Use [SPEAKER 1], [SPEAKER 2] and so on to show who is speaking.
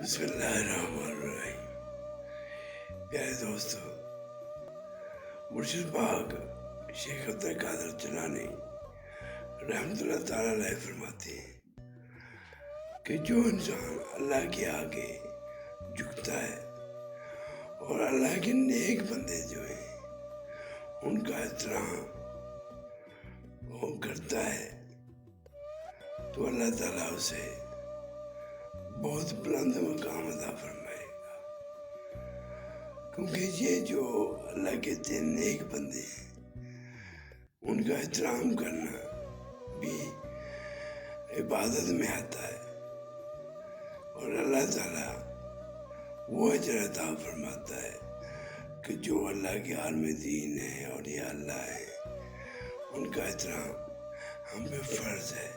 [SPEAKER 1] بسم اللہ الرحمن الرحیم۔ پیارے دوستو، مرشد پاک شیخ عبد القادر جیلانی رحمۃ اللہ تعالیٰ علیہ فرماتے ہیں کہ جو انسان اللہ کے آگے جھکتا ہے اور اللہ کے نیک بندے جو ہیں ان کا احترام وہ کرتا ہے تو اللہ تعالیٰ اسے بہت بلند مقام عطا فرمائے گا، کیونکہ یہ جو اللہ کے نیک بندے ہیں ان کا احترام کرنا بھی عبادت میں آتا ہے، اور اللہ تعالیٰ وہ اجر عطا فرماتا ہے کہ جو اللہ کے عالم دین ہے اور یہ اللہ ہے ان کا احترام ہم پہ فرض ہے۔